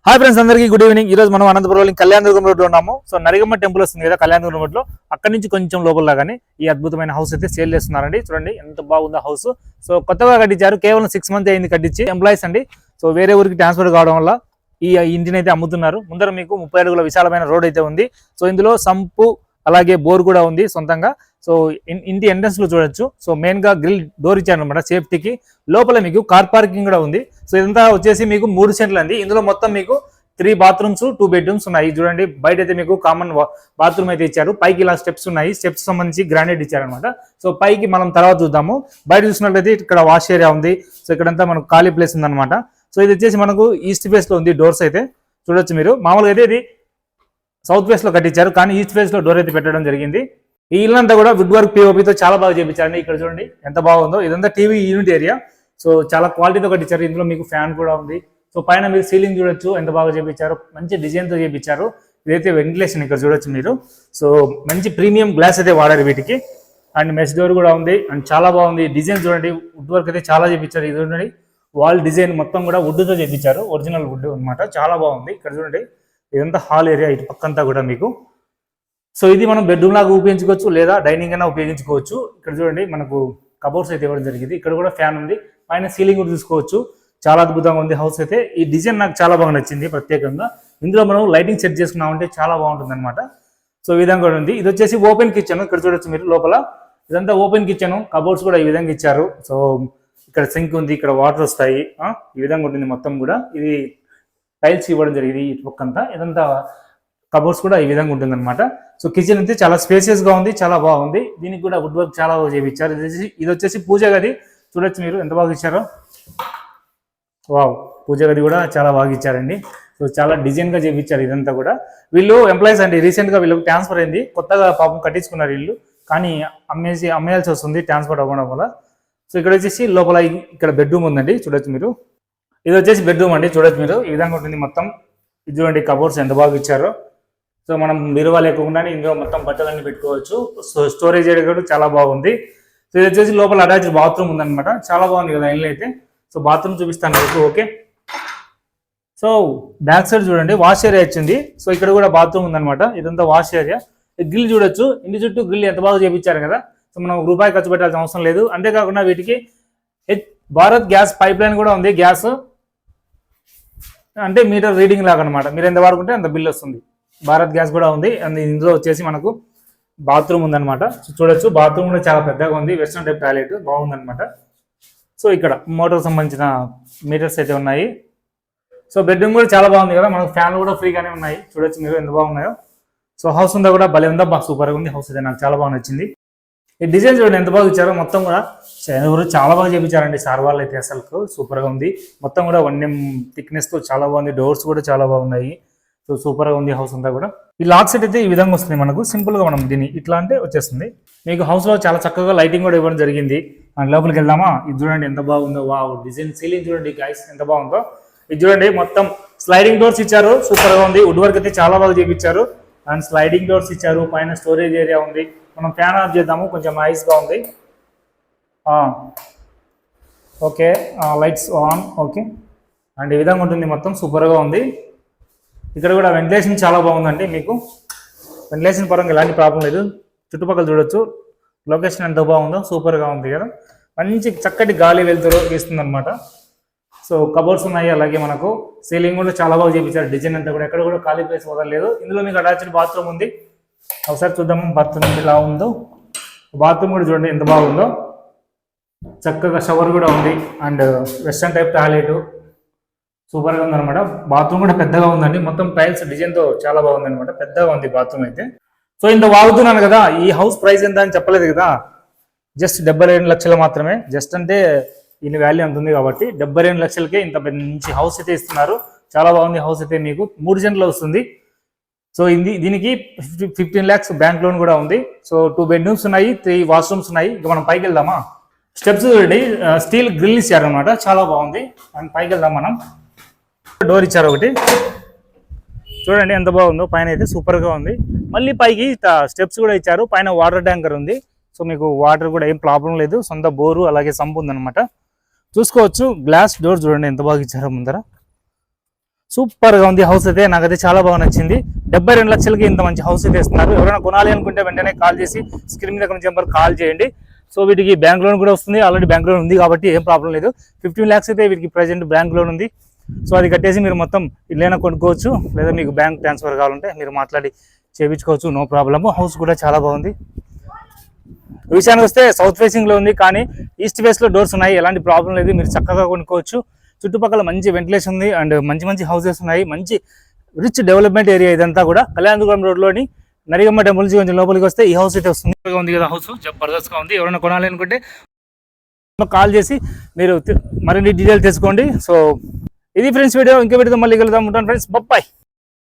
Hi friends, అందరికీ good evening. ఈ రోజు మనం అనంతపురం కళ్యాణదుర్గం రోడ్ లో ఉన్నాము. సో నరిగమ్మ టెంపుల్ వస్తుంది కదా కళ్యాణదుర్గం రోడ్ లో, అక్కడి నుంచి కొంచెం లోపల లాగానే ఈ అద్భుతమైన హౌస్ అయితే సేల్ చేస్తున్నారండి. చూడండి ఎంత బాగుందో హౌస్. సో కొత్తగా కట్టించారు, కేవలం 6 months అయింది కట్టించి. ఎంప్లాయీస్ అండి. సో వేరే ఊరికి ట్రాన్స్ఫర్ కావడం వల్ల ఈ ఇంటిని అయితే అమ్ముతున్నారు. ముందర మీకు 30 అడుగుల విశాలమైన రోడ్ అయితే ఉంది. సో ఇందులో సంపు అలాగే బోర్ కూడా ఉంది సొంతంగా. సో ఇంటి ఎంట్రన్స్ లో చూడొచ్చు. సో మెయిన్ గా గ్రిల్ డోర్ ఇచ్చారు అనమాట సేఫ్టీకి. లోపల మీకు కార్ పార్కింగ్ కూడా ఉంది. సో ఇదంతా వచ్చేసి మీకు 3 సెంట్లు అండి. ఇందులో మొత్తం మీకు 3 bathrooms 2 bedrooms ఉన్నాయి. చూడండి బయట అయితే మీకు కామన్ బాత్రూమ్ అయితే ఇచ్చారు. పైకి ఇలా స్టెప్స్ ఉన్నాయి. స్టెప్స్ సంబంధించి గ్రానైట్ ఇచ్చారనమాట. సో పైకి మనం తర్వాత చూద్దాము. బయట చూసినట్లయితే ఇక్కడ వాష్ ఏరియా ఉంది. సో ఇక్కడంతా మనకు ఖాళీ ప్లేస్ ఉందన్నమాట. సో ఇది వచ్చేసి మనకు ఈస్ట్ ఫేస్ లో ఉంది. డోర్స్ అయితే చూడొచ్చు మీరు. మామూలుగా అయితే ఇది సౌత్ ఫేస్ లో కట్టించారు, కానీ ఈస్ట్ ఫేస్ లో డోర్ అయితే పెట్టడం జరిగింది. ఈ ఇల్లంతా కూడా వుడ్ వర్క్ పిఓపితో చాలా బాగా చేయించారండి. ఇక్కడ చూడండి ఎంత బాగుందో. ఇదంతా టీవీ యూనిట్ ఏరియా. సో చాలా క్వాలిటీతో కట్టించారు. ఇందులో మీకు ఫ్యాన్ కూడా ఉంది. సో పైన మీరు సీలింగ్ చూడొచ్చు, ఎంత బాగా చేయించారు. మంచి డిజైన్తో చేయించారు. ఇదైతే వెంటిలేషన్ ఇక్కడ చూడొచ్చు మీరు. సో మంచి ప్రీమియం గ్లాస్ అయితే వాడారు వీటికి. అండ్ మెష్ డోర్ కూడా ఉంది. అండ్ చాలా బాగుంది. డిజైన్ చూడండి, వుడ్ వర్క్ అయితే చాలా చేయించారు. ఇది చూడండి, వాల్ డిజైన్ మొత్తం కూడా వుడ్తో చేయించారు. ఒరిజినల్ వుడ్ అనమాట. చాలా బాగుంది. ఇక్కడ చూడండి, ఇదంతా హాల్ ఏరియా. ఇటు పక్కంతా కూడా మీకు. సో ఇది మనం బెడ్రూమ్ లాగా ఉపయోగించుకోవచ్చు, లేదా డైనింగ్ అయినా ఉపయోగించుకోవచ్చు. ఇక్కడ చూడండి మనకు కబోర్డ్స్ అయితే ఇవ్వడం జరిగింది. ఇక్కడ కూడా ఫ్యాన్ ఉంది. పైన సీలింగ్ కూడా చూసుకోవచ్చు. చాలా అద్భుతంగా ఉంది హౌస్ అయితే. ఈ డిజైన్ నాకు చాలా బాగా నచ్చింది ప్రత్యేకంగా. ఇందులో మనం లైటింగ్ సెట్ చేసుకున్నామంటే చాలా బాగుంటుంది అనమాట. సో ఈ విధంగా కూడా ఉంది. ఇది వచ్చేసి ఓపెన్ కిచెన్. ఇక్కడ చూడొచ్చు మీరు లోపల. ఇదంతా ఓపెన్ కిచెన్. కబోర్డ్స్ కూడా ఈ విధంగా ఇచ్చారు. సో ఇక్కడ సింక్ ఉంది, ఇక్కడ వాటర్ వస్తాయి. ఈ విధంగా ఉంటుంది మొత్తం కూడా. ఇది టైల్స్ ఇవ్వడం జరిగింది ఈ పక్కంతా. ఇదంతా కబోర్డ్స్ కూడా ఈ విధంగా ఉంటుంది అనమాట. సో కిచెన్ అయితే చాలా స్పేసియస్ గా ఉంది, చాలా బాగుంది. దీనికి కూడా వుడ్ వర్క్ చాలా బాగా చేయించారు. ఇది వచ్చేసి పూజ గది. చూడొచ్చు మీరు ఎంత బాగా ఇచ్చారో. వావ్, పూజ గది కూడా చాలా బాగా ఇచ్చారండి. సో చాలా డిజైన్ గా చేయించారు ఇదంతా కూడా. వీళ్ళు ఎంప్లాయీస్ అండి. రీసెంట్ గా వీళ్ళకి ట్రాన్స్ఫర్ అయింది. కొత్తగా పాపం కట్టించుకున్నారు ఇల్లు, కానీ అమ్మేయాల్సి వస్తుంది ట్రాన్స్ఫర్ అవ్వడం వల్ల. సో ఇక్కడ వచ్చేసి లోపల ఇక్కడ బెడ్రూమ్ ఉందండి. చూడొచ్చు మీరు. ఇది వచ్చేసి బెడ్రూమ్ అండి. చూడొచ్చు మీరు. ఈ విధంగా ఉంటుంది మొత్తం. ఇది చూడండి కబోర్డ్స్ ఎంత బాగా ఇచ్చారో. సో మనం బీరువా లేకుండానే ఇందులో మొత్తం బట్టలన్నీ పెట్టుకోవచ్చు. సో స్టోరేజ్ ఏరియా కూడా చాలా బాగుంది. సో ఇది వచ్చేసి లోపల అటాచ్డ్ బాత్రూమ్ ఉందన్నమాట. చాలా బాగుంది కదా ఇల్లు అయితే. సో బాత్రూమ్ చూపిస్తాను మీకు. ఓకే, సో బ్యాక్ సైడ్ చూడండి వాష్ ఏరియా వచ్చింది. సో ఇక్కడ కూడా బాత్రూమ్ ఉందన్నమాట. ఇదంతా వాష్ ఏరియా. గ్రిల్ చూడొచ్చు. ఇంటి చుట్టూ గ్రిల్ ఎంత బాగా చేయించారు కదా. సో మనం రూపాయి ఖర్చు పెట్టాల్సిన అవసరం లేదు. అంతేకాకుండా వీటికి భారత్ గ్యాస్ పైప్ లైన్ కూడా ఉంది. గ్యాస్ అంటే మీటర్ రీడింగ్ లాగా అనమాట. మీరు ఎంత వాడుకుంటే అంత బిల్ వస్తుంది. భారత్ గ్యాస్ కూడా ఉంది. అండ్ ఇందులో వచ్చేసి మనకు బాత్రూమ్ ఉందన్నమాట. చూడొచ్చు, బాత్రూమ్ కూడా చాలా పెద్దగా ఉంది. వెస్టర్న్ టైప్ టాయిలెట్ బాగుందన్నమాట. సో ఇక్కడ మోటార్ సంబంధించిన మీటర్స్ అయితే ఉన్నాయి. సో బెడ్రూమ్ కూడా చాలా బాగుంది కదా. మనకు ఫ్యాన్లు కూడా ఫ్రీగానే ఉన్నాయి. చూడొచ్చు మీరు ఎంత బాగున్నాయో. సో హౌస్ ఉందా కూడా భలే ఉందా, సూపర్గా ఉంది హౌస్ అయితే. నాకు చాలా బాగా నచ్చింది. ఈ డిజైన్ చూడండి ఎంత బాగా ఇచ్చారో. మొత్తం కూడా చాలా బాగా చేయించారండి సార్ వాళ్ళు అయితే. అసలు సూపర్గా ఉంది. మొత్తం కూడా 1 mm థిక్నెస్ తో చాలా బాగుంది. డోర్స్ కూడా చాలా బాగున్నాయి. సో సూపర్గా ఉంది హౌస్ అంతా కూడా. ఈ లాక్ సెట్ అయితే ఈ విధంగా వస్తుంది మనకు. సింపుల్ గా మనం దీన్ని ఇట్లా అంటే వచ్చేస్తుంది. మీకు హౌస్ లో చాలా చక్కగా లైటింగ్ కూడా ఇవ్వడం జరిగింది. అండ్ లోపలికి వెళ్దామా. ఇది చూడండి ఎంత బాగుందో. వావ్, డిజైన్ సీలింగ్ చూడండి గైస్ ఎంత బాగుందో. ఇది చూడండి మొత్తం స్లైడింగ్ డోర్స్ ఇచ్చారు. సూపర్ గా ఉంది. వుడ్ వర్క్ అయితే చాలా బాగా చేయించారు. అండ్ స్లైడింగ్ డోర్స్ ఇచ్చారు. పైన స్టోరేజ్ ఏరియా ఉంది. మనం ఫ్యాన్ ఆఫ్ చేద్దాము, కొంచెం నాయిస్ గా ఉంది. Okay, lights on. Okay, and ఈ విధంగా ఉంటుంది మొత్తం. సూపర్గా ఉంది. ఇక్కడ కూడా వెంటిలేషన్ చాలా బాగుందండి. మీకు వెంటిలేషన్ పరంగా ఎలాంటి ప్రాబ్లం లేదు. చుట్టుపక్కల చూడొచ్చు. లొకేషన్ ఎంత బాగుందో, సూపర్గా ఉంది కదా. మంచి చక్కటి గాలి వెళ్తురు ఇస్తుంది అనమాట. సో కబోర్డ్స్ ఉన్నాయి. అలాగే మనకు సీలింగ్ కూడా చాలా బాగా చేయించారు. డిజైన్ అంతా కూడా ఎక్కడ కూడా ఖాళీ ప్లేస్ వదలలేదు. ఇందులో మీకు అటాచ్డ్ బాత్రూమ్ ఉంది. ఒకసారి చూద్దాము బాత్రూమ్ ఎలా ఉందో. బాత్రూమ్ కూడా చూడండి ఎంత బాగుందో. చక్కగా షవర్ కూడా ఉంది. అండ్ వెస్టర్న్ టైప్ టాయిలెట్ సూపర్గా ఉందన్నమాట. బాత్రూమ్ కూడా పెద్దగా ఉందండి. మొత్తం టైల్స్ డిజైన్తో చాలా బాగుంది అనమాట. పెద్దగా ఉంది బాత్రూమ్ అయితే. సో ఇంత వాగుతున్నాను కదా. ఈ హౌస్ ప్రైస్ ఎంత అని చెప్పలేదు కదా. జస్ట్ 72 లక్షలు మాత్రమే. జస్ట్ అంటే దీని వాల్యూ అంత ఉంది కాబట్టి 72 లక్షలకే ఇంత మంచి హౌస్ అయితే ఇస్తున్నారు. చాలా బాగుంది హౌస్ అయితే. మీకు 3 సెంట్లు వస్తుంది. సో దీనికి 15 lakhs బ్యాంక్ లోన్ కూడా ఉంది. సో 2 bedrooms ఉన్నాయి, 3 washrooms ఉన్నాయి. ఇక మనం పైకి వెళ్దామా. స్టెప్స్ చూడండి, స్టీల్ గ్రిల్ ఇచ్చారనమాట. చాలా బాగుంది. అండ్ పైకి వెళ్దాం మనం. డోర్ ఇచ్చారు ఒకటి. చూడండి ఎంత బాగుందో. పైన అయితే సూపర్గా ఉంది. మళ్ళీ పైకి స్టెప్స్ కూడా ఇచ్చారు. పైన వాటర్ ట్యాంకర్ ఉంది. సో మీకు వాటర్ కూడా ఏం ప్రాబ్లం లేదు. సొంత బోరు అలాగే సంపు ఉందన్నమాట. చూసుకోవచ్చు. గ్లాస్ డోర్ చూడండి ఎంత బాగా ఇచ్చారో ముందర. సూపర్ గా ఉంది హౌస్ అయితే, నాకైతే చాలా బాగా నచ్చింది. 72 లక్షలకి ఇంత మంచి హౌస్ అయితే ఇస్తున్నారు. ఎవరైనా కొనాలి అనుకుంటే వెంటనే కాల్ చేసి స్క్రీన్ మీద నెంబర్ కాల్ చేయండి. సో వీటికి బ్యాంక్ లోన్ కూడా వస్తుంది, ఆల్రెడీ బ్యాంక్ లోన్ ఉంది కాబట్టి ఏం ప్రాబ్లం లేదు. 15 lakhs అయితే వీటికి ప్రెజెంట్ బ్యాంక్ లోన్ ఉంది. సో అది కట్టేసి మీరు మొత్తం ఇల్లైనా కొనుక్కోవచ్చు, లేదా మీకు బ్యాంక్ ట్రాన్స్ఫర్ కావాలంటే మీరు మాట్లాడి చేయించుకోవచ్చు, నో ప్రాబ్లమ్. హౌస్ కూడా చాలా బాగుంది. విషయానికి వస్తే సౌత్ ఫేసింగ్ లో ఉంది, కానీ ఈస్ట్ ఫేస్ లో డోర్స్ ఉన్నాయి, ఎలాంటి ప్రాబ్లం లేదు, మీరు చక్కగా కొనుక్కోవచ్చు. చుట్టుపక్కల మంచి వెంటిలేషన్ ఉంది అండ్ మంచి మంచి హౌసెస్ ఉన్నాయి, మంచి రిచ్ డెవలప్మెంట్ ఏరియా ఇదంతా కూడా. కళ్యాణదుర్గం రోడ్ లోని నరిగమ్మ టెంపుల్ నుంచి కొంచెం లోపలికి వస్తే ఈ హౌస్ అయితే వస్తుంది. ఉంది కదా హౌస్, జబర్దస్త్ గా ఉంది. ఎవరైనా కొనాలి అనుకుంటే కాల్ చేసి మీరు మరిన్ని డీటెయిల్ తెలుసుకోండి. సో ఇది ఫ్రెండ్స్ వీడియో, ఇంకే వీడియో మళ్ళీ కలుద్దాం. ఉంటాను ఫ్రెండ్స్, బై.